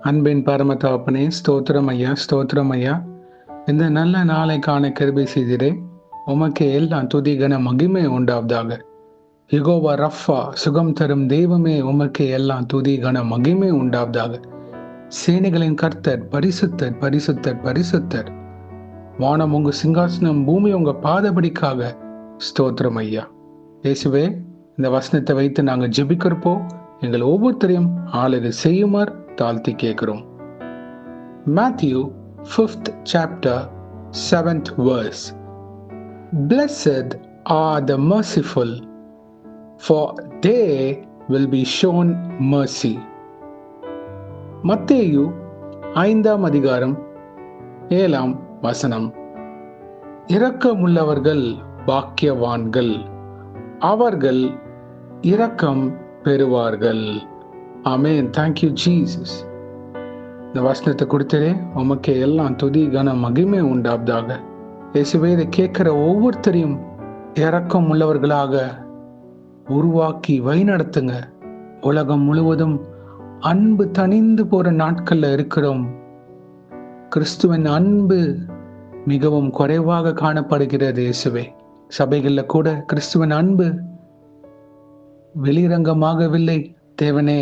அன்பின் பரம தகப்பனே, ஸ்தோத்திரம் ஐயா, ஸ்தோத்திரம் ஐயா. இந்த நல்ல நாளை காண கிருபை செய்திரே. உமக்கு எல்லாம் துதி கன மகிமை உண்டாவதாக. யெகோவா ரஃபா, சுகம் தரும் தெய்வமே, உமக்கு எல்லாம் துதி கன மகிமை உண்டாவதாக. சேனைகளின் கர்த்தர் பரிசுத்தர், பரிசுத்தர், பரிசுத்தர். வானம் உங்க சிங்காசனம், பூமி உங்க பாதபடிக்காக. ஸ்தோத்திரம் ஐயா. இயேசுவே, இந்த வசனத்தை வைத்து நாங்கள் ஜெபிக்கிறப்போ எங்கள் ஒவ்வொருத்தரையும் ஆளுகை செய்யுமாறு தாழ்த்தி கேட்கிறோம். Matthew 5th chapter 7th verse. Blessed are the merciful, for they will be shown mercy. மத்தேயு 5ஆம் அதிகாரம் 7ஆம் வசனம். இரக்கமுள்ளவர்கள் பாக்கியவான்கள், அவர்கள் இரக்கம் பெறுவார்கள். ஆமென். Thank you Jesus. இந்த வசனத்தை கொடுத்ததே உமக்கு எல்லாம் துதி கன மகிமை உண்டாவதாக. இயேசுவே, இதை கேட்கிற ஒவ்வொருத்தரையும் இரக்கம் உள்ளவர்களாக உருவாக்கி வழிநடத்துங்க. உலகம் முழுவதும் அன்பு தணிந்து போற நாட்கள்ல இருக்கிறோம். கிறிஸ்துவின் அன்பு மிகவும் குறைவாக காணப்படுகிறது. இயேசுவே, சபைகள்ல கூட கிறிஸ்துவின் அன்பு வெளிரங்கமாகவில்லை. தேவனே,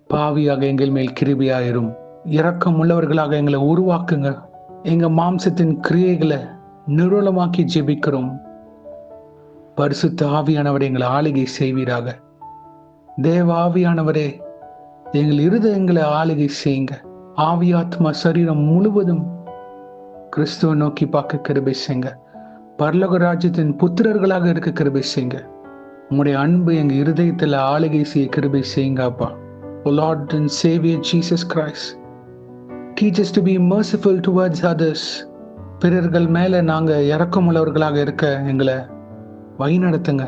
பாவியாக எங்கள் மேல் கிருபையாயிரும். இரக்கம் உள்ளவர்களாக எங்களை உருவாக்குங்க. எங்க மாம்சத்தின் கிரியைகளை நிர்மூலமாக்கி ஜெபிக்கிறோம். பரிசுத்த ஆவியானவரை எங்களை ஆளுகை செய்வீராக. தேவ ஆவியானவரே, எங்கள் இருதயங்களை ஆளுகை செய்யுங்க. ஆவியாத்மா சரீரம் முழுவதும் கிறிஸ்துவை நோக்கி பார்க்க கிருபை செய்யுங்க. பரலோக ராஜ்யத்தின் புத்திரர்களாக இருக்க கிருபை செய்யுங்க. உங்களுடைய அன்பு எங்க இருதயத்துல ஆளுகை செய்ய கிருபை செய்யுங்க அப்பா. O Lord and Savior Jesus Christ, teach us to be merciful towards others. பிறர்கள் மேல நாங்க இரக்கமுள்ளவர்களாக இருக்க எங்களை வழிநடத்துங்க.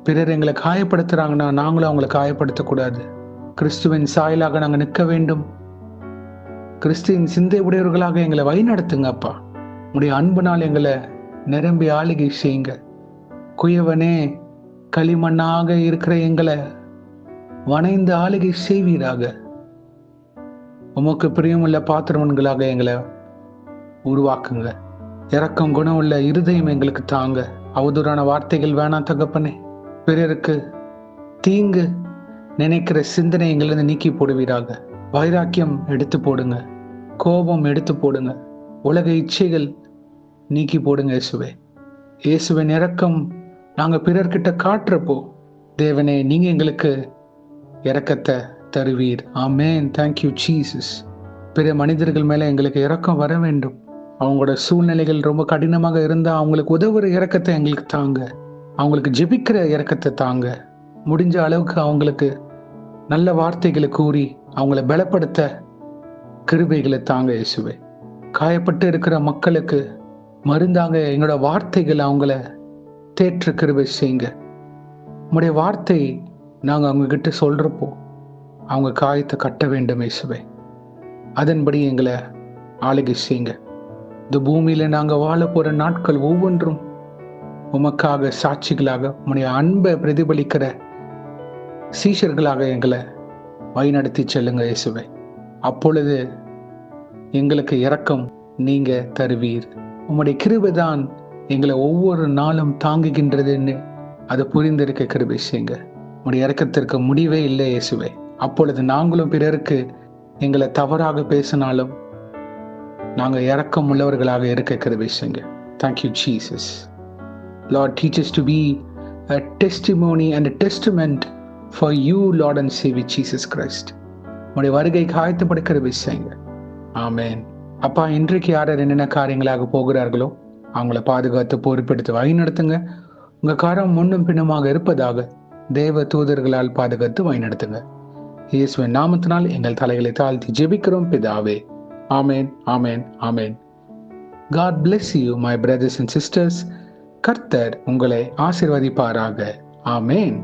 பிறர் எங்களை காயப்படுத்துறாங்கன்னா நாங்களும் அவங்களை காயப்படுத்தக்கூடாது. கிறிஸ்துவின் சாயலாக நாங்க நிற்க வேண்டும். கிறிஸ்துவின் சிந்தை உடையவர்களாக எங்களை வழிநடத்துங்க அப்பா. உடைய அன்புனால் எங்களை நிரம்பி ஆளுகை செய்யுங்க. குயவனே, களிமண்ணாக இருக்கிற எங்களை வணைந்து ஆளுகை செய்வீராக. உமக்கு பிரியமுள்ள பாத்திரவன்களாக எங்களை உருவாக்குங்க. இரக்கம் குணம் உள்ள இருதயம் எங்களுக்கு தாங்க. அவதூறான வார்த்தைகள் வேணாம் தகப்பனே. பிறருக்கு தீங்கு நினைக்கிற சிந்தனை எங்களிருந்து நீக்கி போடுவீராக. வைராக்கியம் எடுத்து போடுங்க. கோபம் எடுத்து போடுங்க. உலக இச்சைகள் நீக்கி போடுங்க. இயேசுவே, இயேசுவின் இரக்கம் நாங்க பிறர்கிட்ட காட்டுறப்போ தேவனே, நீங்க எங்களுக்கு இரக்கத்தை தருவீர். ஆமென். Thank you Jesus. பிற மனிதர்கள் மேல எங்களுக்கு இரக்கம் வர வேண்டும். அவங்களோட சூழ்நிலைகள் ரொம்ப கடினமாக இருந்தா அவங்களுக்கு உதவுற இரக்கத்தை எங்களுக்கு தாங்க. அவங்களுக்கு ஜெபிக்கிற இரக்கத்தை தாங்க. முடிஞ்ச அளவுக்கு அவங்களுக்கு நல்ல வார்த்தைகளை கூறி அவங்கள பலப்படுத்த கிருபைகளை தாங்க. இயேசுவே, காயப்பட்டு இருக்கிற மக்களுக்கு மருந்தாங்க எங்களோட வார்த்தைகள் அவங்கள தேற்ற கிருபை செய்யுங்க. உங்களுடைய வார்த்தை நாங்க அவங்க கிட்ட சொல்றப்போ அவங்க காயத்தை கட்ட வேண்டும். இயேசுவே, அதன்படி எங்களை ஆளுகை செய்யுங்க. இந்த பூமியில நாங்க வாழ போற நாட்கள் ஒவ்வொன்றும் உமக்காக சாட்சிகளாக, உம்முடைய அன்பை பிரதிபலிக்கிற சீஷர்களாக எங்களை வழிநடத்தி செல்லுங்க. இயேசுவே, அப்பொழுது எங்களுக்கு இரக்கம் நீங்க தருவீர். உம்முடைய கிருபைதான் எங்களை ஒவ்வொரு நாளும் தாங்குகின்றதுன்னு அதை புரிந்திருக்க கிருபை செய்யுங்க. உடைய இரக்கத்திற்கு முடிவே இல்லை இயேசுவே. அப்பொழுது நாங்களும் பிறருக்கு எங்களை தவறாக பேசினாலும் நாங்கள் இரக்கம் உள்ளவர்களாக இருக்க கிருபை செய்யுங்க. Thank you Jesus. Lord, teach us to be a testimony and a testament for you, Lord and Savior Jesus Christ. உடைய வருகைக்கு ஆயத்தப்பட கிருபை செய்யுங்க. ஆமென். அப்பா, இன்றைக்கு யார் என்னென்ன காரியங்களாக போகிறார்களோ அவங்கள பாதுகாத்து பொறுப்பெடுத்து வழி நடத்துங்க. உங்க காரம் முன்னும் பின்னுமாக இருப்பதாக தேவ தூதர்களால் பாதுகாத்து வழி நடத்துங்க. இயேசுவின் நாமத்தினால் எங்கள் தலைகளை தாழ்த்தி ஜெபிக்கிறோம் பிதாவே. ஆமென், ஆமென், ஆமென். God bless you, my brothers and sisters. கர்த்தர் உங்களை ஆசீர்வதிப்பாராக. ஆமென்.